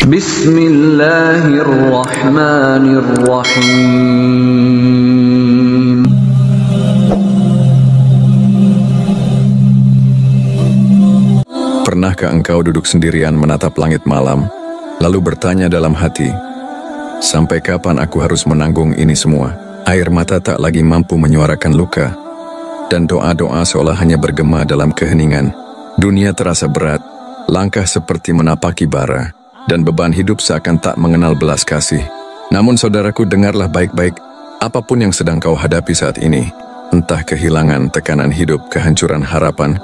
Bismillahirrahmanirrahim. Pernahkah engkau duduk sendirian menatap langit malam, lalu bertanya dalam hati, sampai kapan aku harus menanggung ini semua? Air mata tak lagi mampu menyuarakan luka, dan doa-doa seolah hanya bergema dalam keheningan. Dunia terasa berat, langkah seperti menapaki bara, dan beban hidup seakan tak mengenal belas kasih. Namun saudaraku, dengarlah baik-baik, apapun yang sedang kau hadapi saat ini, entah kehilangan, tekanan hidup, kehancuran harapan,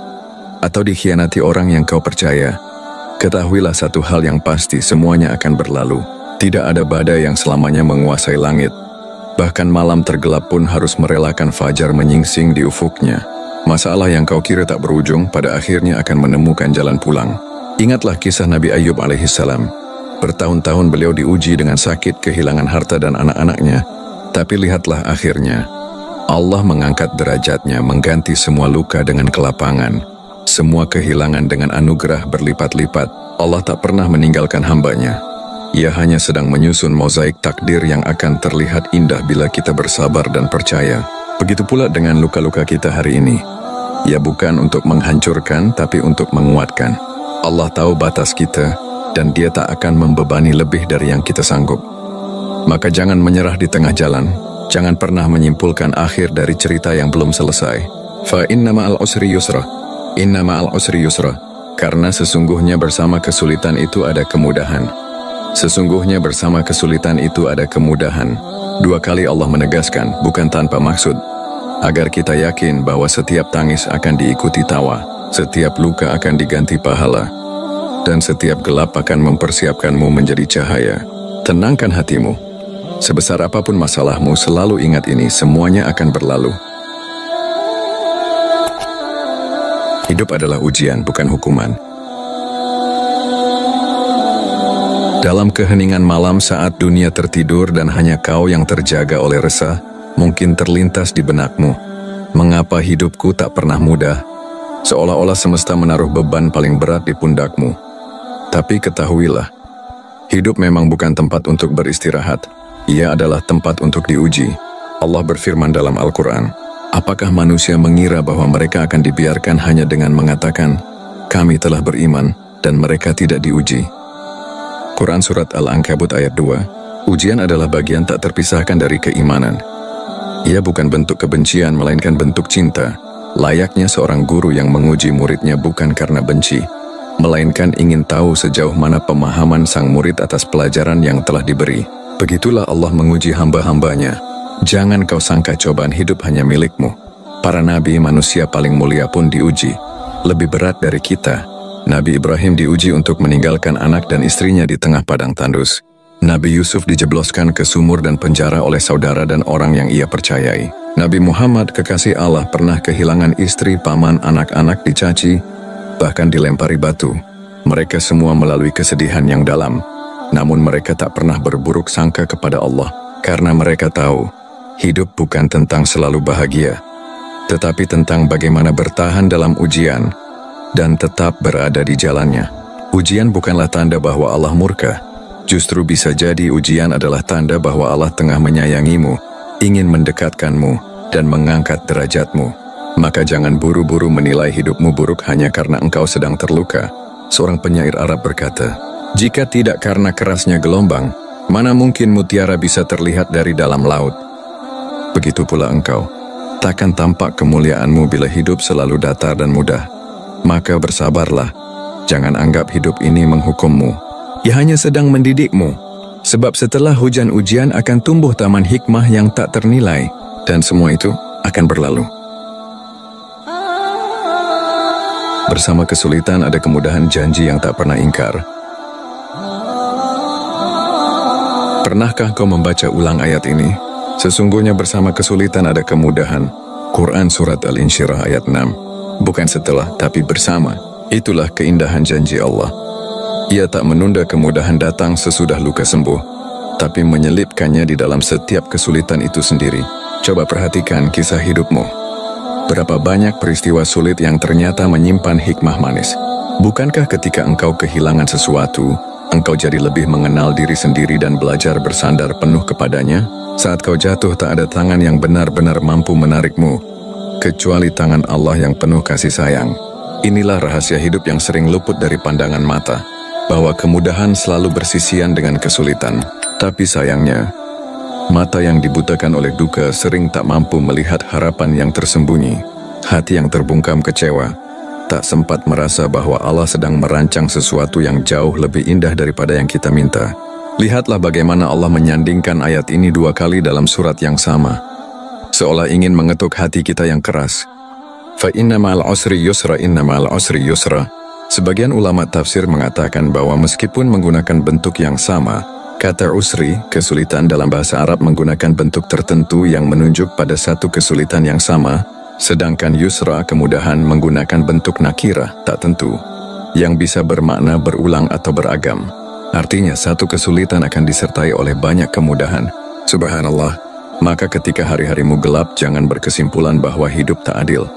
atau dikhianati orang yang kau percaya, ketahuilah satu hal yang pasti, semuanya akan berlalu. Tidak ada badai yang selamanya menguasai langit. Bahkan malam tergelap pun harus merelakan fajar menyingsing di ufuknya. Masalah yang kau kira tak berujung, pada akhirnya akan menemukan jalan pulang. Ingatlah kisah Nabi Ayub alaihissalam. Bertahun-tahun beliau diuji dengan sakit, kehilangan harta dan anak-anaknya. Tapi lihatlah akhirnya, Allah mengangkat derajatnya, mengganti semua luka dengan kelapangan. Semua kehilangan dengan anugerah berlipat-lipat. Allah tak pernah meninggalkan hambanya. Ia hanya sedang menyusun mozaik takdir yang akan terlihat indah bila kita bersabar dan percaya. Begitu pula dengan luka-luka kita hari ini. Ia bukan untuk menghancurkan, tapi untuk menguatkan. Allah tahu batas kita, dan Dia tak akan membebani lebih dari yang kita sanggup. Maka jangan menyerah di tengah jalan. Jangan pernah menyimpulkan akhir dari cerita yang belum selesai. Fa inna ma'al usri yusra. Inna ma'al usri yusra, karena sesungguhnya bersama kesulitan itu ada kemudahan. Sesungguhnya bersama kesulitan itu ada kemudahan. Dua kali Allah menegaskan, bukan tanpa maksud, agar kita yakin bahwa setiap tangis akan diikuti tawa, setiap luka akan diganti pahala, dan setiap gelap akan mempersiapkanmu menjadi cahaya. Tenangkan hatimu. Sebesar apapun masalahmu, selalu ingat ini, semuanya akan berlalu. Hidup adalah ujian, bukan hukuman. Dalam keheningan malam saat dunia tertidur dan hanya kau yang terjaga oleh resah, mungkin terlintas di benakmu, mengapa hidupku tak pernah mudah? Seolah-olah semesta menaruh beban paling berat di pundakmu. Tapi ketahuilah, hidup memang bukan tempat untuk beristirahat. Ia adalah tempat untuk diuji. Allah berfirman dalam Al-Quran, apakah manusia mengira bahwa mereka akan dibiarkan hanya dengan mengatakan, kami telah beriman, dan mereka tidak diuji? Quran Surat Al-Ankabut ayat 2, ujian adalah bagian tak terpisahkan dari keimanan. Ia bukan bentuk kebencian, melainkan bentuk cinta. Layaknya seorang guru yang menguji muridnya bukan karena benci, melainkan ingin tahu sejauh mana pemahaman sang murid atas pelajaran yang telah diberi. Begitulah Allah menguji hamba-hambanya. Jangan kau sangka cobaan hidup hanya milikmu. Para nabi manusia paling mulia pun diuji. Lebih berat dari kita, Nabi Ibrahim diuji untuk meninggalkan anak dan istrinya di tengah padang tandus. Nabi Yusuf dijebloskan ke sumur dan penjara oleh saudara dan orang yang ia percayai. Nabi Muhammad, kekasih Allah, pernah kehilangan istri, paman, anak-anak, dicaci, bahkan dilempari batu. Mereka semua melalui kesedihan yang dalam. Namun mereka tak pernah berburuk sangka kepada Allah, karena mereka tahu, hidup bukan tentang selalu bahagia, tetapi tentang bagaimana bertahan dalam ujian dan tetap berada di jalannya. Ujian bukanlah tanda bahwa Allah murka. Justru bisa jadi ujian adalah tanda bahwa Allah tengah menyayangimu, ingin mendekatkanmu, dan mengangkat derajatmu. Maka jangan buru-buru menilai hidupmu buruk hanya karena engkau sedang terluka. Seorang penyair Arab berkata, jika tidak karena kerasnya gelombang, mana mungkin mutiara bisa terlihat dari dalam laut? Begitu pula engkau, takkan tampak kemuliaanmu bila hidup selalu datar dan mudah. Maka bersabarlah, jangan anggap hidup ini menghukummu. Ia hanya sedang mendidikmu, sebab setelah hujan ujian akan tumbuh taman hikmah yang tak ternilai, dan semua itu akan berlalu. Bersama kesulitan ada kemudahan, janji yang tak pernah ingkar. Pernahkah kau membaca ulang ayat ini? Sesungguhnya bersama kesulitan ada kemudahan. Quran Surat Al-Insyirah ayat 6. Bukan setelah, tapi bersama. Itulah keindahan janji Allah. Ia tak menunda kemudahan datang sesudah luka sembuh, tapi menyelipkannya di dalam setiap kesulitan itu sendiri. Coba perhatikan kisah hidupmu. Berapa banyak peristiwa sulit yang ternyata menyimpan hikmah manis. Bukankah ketika engkau kehilangan sesuatu, engkau jadi lebih mengenal diri sendiri dan belajar bersandar penuh kepadanya. Saat kau jatuh, tak ada tangan yang benar-benar mampu menarikmu, kecuali tangan Allah yang penuh kasih sayang. Inilah rahasia hidup yang sering luput dari pandangan mata, bahwa kemudahan selalu bersisian dengan kesulitan. Tapi sayangnya, mata yang dibutakan oleh duka sering tak mampu melihat harapan yang tersembunyi. Hati yang terbungkam kecewa tak sempat merasa bahwa Allah sedang merancang sesuatu yang jauh lebih indah daripada yang kita minta. Lihatlah bagaimana Allah menyandingkan ayat ini 2 kali dalam surat yang sama, seolah ingin mengetuk hati kita yang keras. Fa inna ma'al usri yusra, inna ma'al usri yusra. Sebagian ulama tafsir mengatakan bahwa meskipun menggunakan bentuk yang sama, kata usri, kesulitan dalam bahasa Arab menggunakan bentuk tertentu yang menunjuk pada satu kesulitan yang sama, sedangkan yusra, kemudahan, menggunakan bentuk nakirah, tak tentu, yang bisa bermakna berulang atau beragam. Artinya satu kesulitan akan disertai oleh banyak kemudahan. Subhanallah, maka ketika hari-harimu gelap, jangan berkesimpulan bahwa hidup tak adil.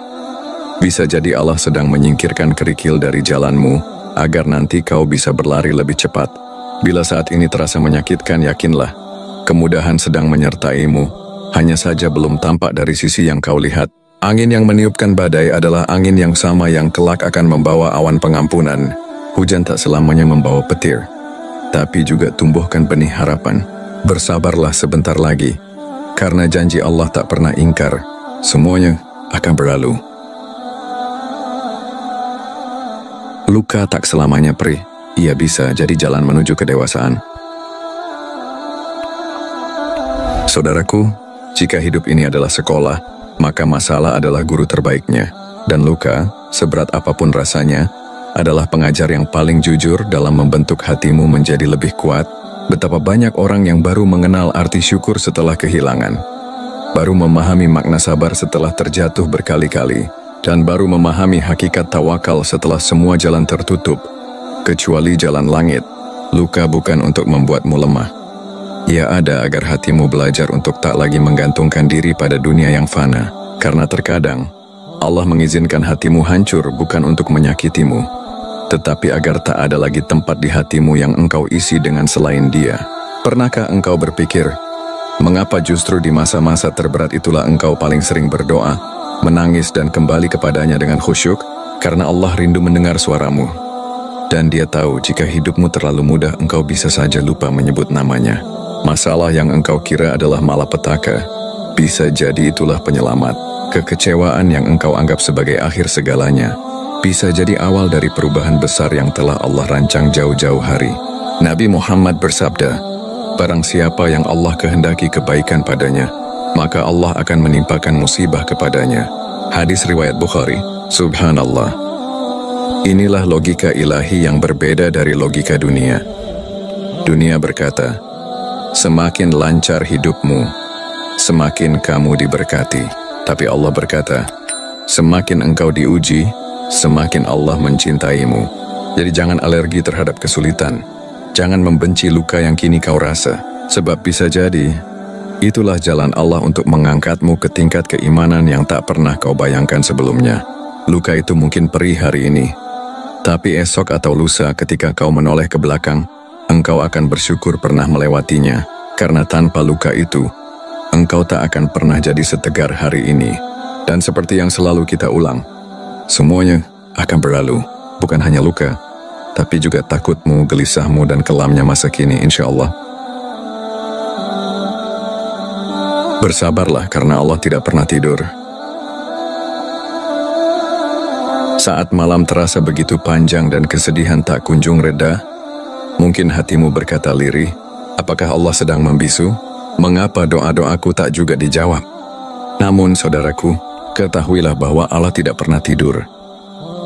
Bisa jadi Allah sedang menyingkirkan kerikil dari jalanmu, agar nanti kau bisa berlari lebih cepat. Bila saat ini terasa menyakitkan, yakinlah, kemudahan sedang menyertaimu, hanya saja belum tampak dari sisi yang kau lihat. Angin yang meniupkan badai adalah angin yang sama yang kelak akan membawa awan pengampunan. Hujan tak selamanya membawa petir, tapi juga tumbuhkan benih harapan. Bersabarlah sebentar lagi, karena janji Allah tak pernah ingkar, semuanya akan berlalu. Luka tak selamanya perih, ia bisa jadi jalan menuju kedewasaan. Saudaraku, jika hidup ini adalah sekolah, maka masalah adalah guru terbaiknya. Dan luka, seberat apapun rasanya, adalah pengajar yang paling jujur dalam membentuk hatimu menjadi lebih kuat. Betapa banyak orang yang baru mengenal arti syukur setelah kehilangan, baru memahami makna sabar setelah terjatuh berkali-kali, dan baru memahami hakikat tawakal setelah semua jalan tertutup, kecuali jalan langit. Luka bukan untuk membuatmu lemah. Ia ada agar hatimu belajar untuk tak lagi menggantungkan diri pada dunia yang fana. Karena terkadang, Allah mengizinkan hatimu hancur bukan untuk menyakitimu, tetapi agar tak ada lagi tempat di hatimu yang engkau isi dengan selain Dia. Pernahkah engkau berpikir, mengapa justru di masa-masa terberat itulah engkau paling sering berdoa, menangis dan kembali kepadanya dengan khusyuk? Karena Allah rindu mendengar suaramu. Dan Dia tahu jika hidupmu terlalu mudah, engkau bisa saja lupa menyebut namanya. Masalah yang engkau kira adalah malapetaka, bisa jadi itulah penyelamat. Kekecewaan yang engkau anggap sebagai akhir segalanya, bisa jadi awal dari perubahan besar yang telah Allah rancang jauh-jauh hari. Nabi Muhammad bersabda, barang siapa yang Allah kehendaki kebaikan padanya, maka Allah akan menimpakan musibah kepadanya. Hadis riwayat Bukhari. Subhanallah. Inilah logika ilahi yang berbeda dari logika dunia. Dunia berkata, semakin lancar hidupmu, semakin kamu diberkati. Tapi Allah berkata, semakin engkau diuji, semakin Allah mencintaimu. Jadi jangan alergi terhadap kesulitan. Jangan membenci luka yang kini kau rasa. Sebab bisa jadi, itulah jalan Allah untuk mengangkatmu ke tingkat keimanan yang tak pernah kau bayangkan sebelumnya. Luka itu mungkin perih hari ini, tapi esok atau lusa ketika kau menoleh ke belakang, engkau akan bersyukur pernah melewatinya, karena tanpa luka itu, engkau tak akan pernah jadi setegar hari ini. Dan seperti yang selalu kita ulang, semuanya akan berlalu, bukan hanya luka, tapi juga takutmu, gelisahmu, dan kelamnya masa kini, insya Allah. Bersabarlah karena Allah tidak pernah tidur. Saat malam terasa begitu panjang dan kesedihan tak kunjung reda, mungkin hatimu berkata lirih, apakah Allah sedang membisu? Mengapa doa-doaku tak juga dijawab? Namun saudaraku, ketahuilah bahwa Allah tidak pernah tidur.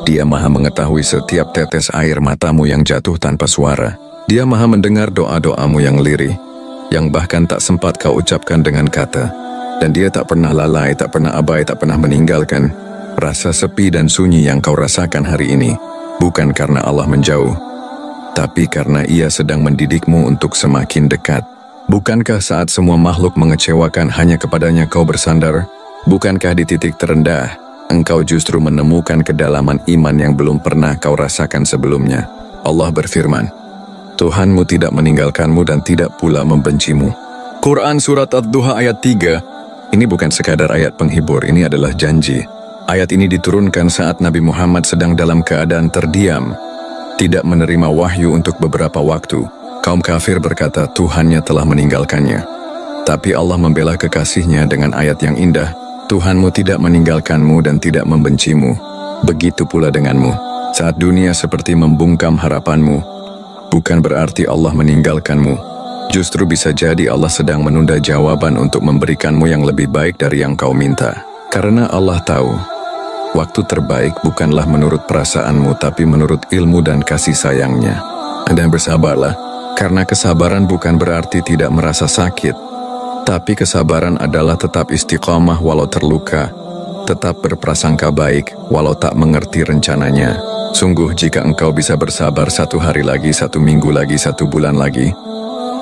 Dia maha mengetahui setiap tetes air matamu yang jatuh tanpa suara. Dia maha mendengar doa-doamu yang lirih, yang bahkan tak sempat kau ucapkan dengan kata. Dan Dia tak pernah lalai, tak pernah abai, tak pernah meninggalkan. Rasa sepi dan sunyi yang kau rasakan hari ini, bukan karena Allah menjauh, tapi karena Ia sedang mendidikmu untuk semakin dekat. Bukankah saat semua makhluk mengecewakan hanya kepadanya kau bersandar? Bukankah di titik terendah, engkau justru menemukan kedalaman iman yang belum pernah kau rasakan sebelumnya? Allah berfirman, Tuhanmu tidak meninggalkanmu dan tidak pula membencimu. Quran Surat Ad-Duha ayat 3. Ini bukan sekadar ayat penghibur, ini adalah janji. Ayat ini diturunkan saat Nabi Muhammad sedang dalam keadaan terdiam, tidak menerima wahyu untuk beberapa waktu. Kaum kafir berkata Tuhannya telah meninggalkannya. Tapi Allah membela kekasihnya dengan ayat yang indah. Tuhanmu tidak meninggalkanmu dan tidak membencimu. Begitu pula denganmu. Saat dunia seperti membungkam harapanmu, bukan berarti Allah meninggalkanmu. Justru bisa jadi Allah sedang menunda jawaban untuk memberikanmu yang lebih baik dari yang kau minta. Karena Allah tahu, waktu terbaik bukanlah menurut perasaanmu, tapi menurut ilmu dan kasih sayangnya. Dan bersabarlah, karena kesabaran bukan berarti tidak merasa sakit, tapi kesabaran adalah tetap istiqamah walau terluka, tetap berprasangka baik walau tak mengerti rencananya. Sungguh jika engkau bisa bersabar 1 hari lagi, 1 minggu lagi, 1 bulan lagi,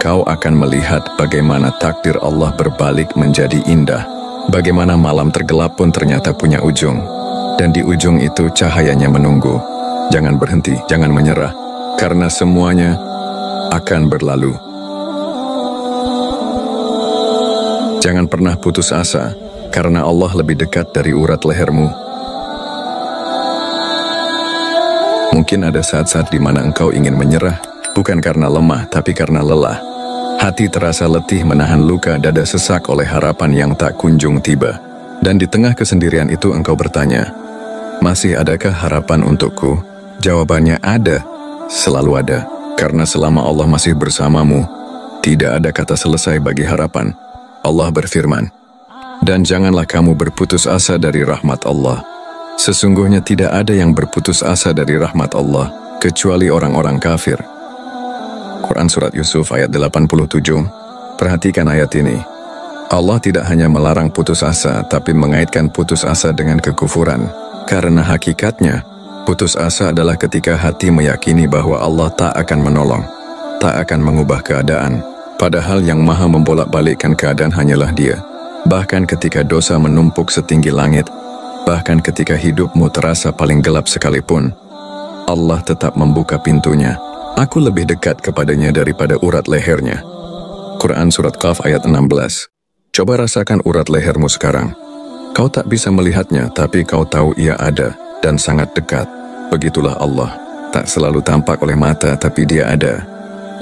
kau akan melihat bagaimana takdir Allah berbalik menjadi indah. Bagaimana malam tergelap pun ternyata punya ujung. Dan di ujung itu cahayanya menunggu. Jangan berhenti, jangan menyerah, karena semuanya akan berlalu. Jangan pernah putus asa, karena Allah lebih dekat dari urat lehermu. Mungkin ada saat-saat di mana engkau ingin menyerah, bukan karena lemah, tapi karena lelah. Hati terasa letih menahan luka, dada sesak oleh harapan yang tak kunjung tiba. Dan di tengah kesendirian itu engkau bertanya, masih adakah harapan untukku? Jawabannya ada, selalu ada. Karena selama Allah masih bersamamu, tidak ada kata selesai bagi harapan. Allah berfirman, dan janganlah kamu berputus asa dari rahmat Allah. Sesungguhnya tidak ada yang berputus asa dari rahmat Allah, kecuali orang-orang kafir. Quran Surat Yusuf ayat 87. Perhatikan ayat ini. Allah tidak hanya melarang putus asa, tapi mengaitkan putus asa dengan kekufuran. Karena hakikatnya, putus asa adalah ketika hati meyakini bahwa Allah tak akan menolong, tak akan mengubah keadaan. Padahal yang maha membolak-balikkan keadaan hanyalah Dia. Bahkan ketika dosa menumpuk setinggi langit, bahkan ketika hidupmu terasa paling gelap sekalipun, Allah tetap membuka pintunya. Aku lebih dekat kepadanya daripada urat lehernya. Quran Surat Qaf ayat 16. Coba rasakan urat lehermu sekarang. Kau tak bisa melihatnya, tapi kau tahu Ia ada dan sangat dekat. Begitulah Allah. Tak selalu tampak oleh mata, tapi Dia ada.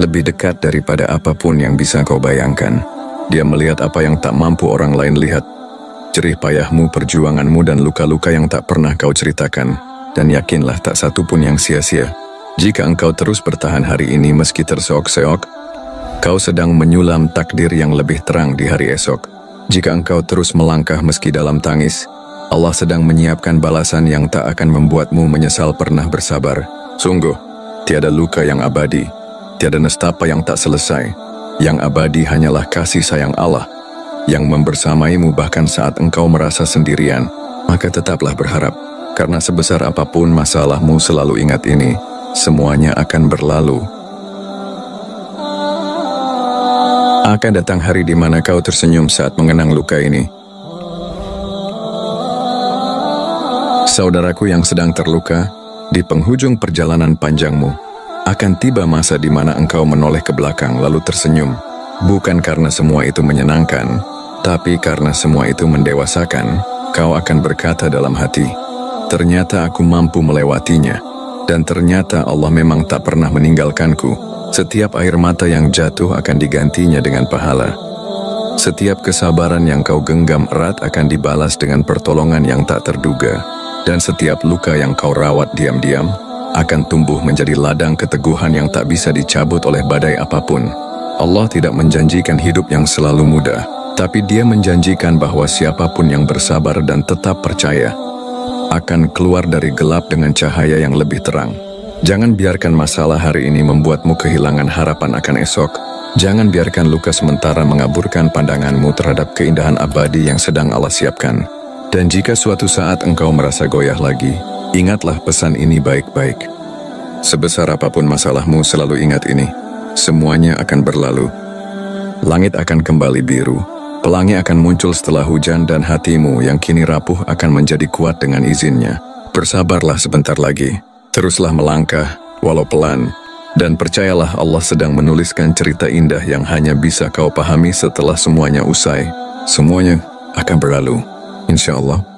Lebih dekat daripada apapun yang bisa kau bayangkan. Dia melihat apa yang tak mampu orang lain lihat. Jerih payahmu, perjuanganmu, dan luka-luka yang tak pernah kau ceritakan. Dan yakinlah tak satu pun yang sia-sia. Jika engkau terus bertahan hari ini meski terseok-seok, kau sedang menyulam takdir yang lebih terang di hari esok. Jika engkau terus melangkah meski dalam tangis, Allah sedang menyiapkan balasan yang tak akan membuatmu menyesal pernah bersabar. Sungguh, tiada luka yang abadi, tiada nestapa yang tak selesai. Yang abadi hanyalah kasih sayang Allah, yang membersamaimu bahkan saat engkau merasa sendirian. Maka tetaplah berharap, karena sebesar apapun masalahmu selalu ingat ini. Semuanya akan berlalu. Akan datang hari di mana kau tersenyum saat mengenang luka ini. Saudaraku yang sedang terluka, di penghujung perjalanan panjangmu, akan tiba masa di mana engkau menoleh ke belakang lalu tersenyum. Bukan karena semua itu menyenangkan, tapi karena semua itu mendewasakan. Kau akan berkata dalam hati, ternyata aku mampu melewatinya. Dan ternyata Allah memang tak pernah meninggalkanku. Setiap air mata yang jatuh akan digantinya dengan pahala. Setiap kesabaran yang kau genggam erat akan dibalas dengan pertolongan yang tak terduga. Dan setiap luka yang kau rawat diam-diam akan tumbuh menjadi ladang keteguhan yang tak bisa dicabut oleh badai apapun. Allah tidak menjanjikan hidup yang selalu mudah, tapi Dia menjanjikan bahwa siapapun yang bersabar dan tetap percaya akan keluar dari gelap dengan cahaya yang lebih terang. Jangan biarkan masalah hari ini membuatmu kehilangan harapan akan esok. Jangan biarkan luka sementara mengaburkan pandanganmu terhadap keindahan abadi yang sedang Allah siapkan. Dan jika suatu saat engkau merasa goyah lagi, ingatlah pesan ini baik-baik. Sebesar apapun masalahmu, selalu ingat ini. Semuanya akan berlalu. Langit akan kembali biru. Pelangi akan muncul setelah hujan, dan hatimu yang kini rapuh akan menjadi kuat dengan izinnya. Bersabarlah sebentar lagi. Teruslah melangkah, walau pelan. Dan percayalah Allah sedang menuliskan cerita indah yang hanya bisa kau pahami setelah semuanya usai. Semuanya akan berlalu, insya Allah.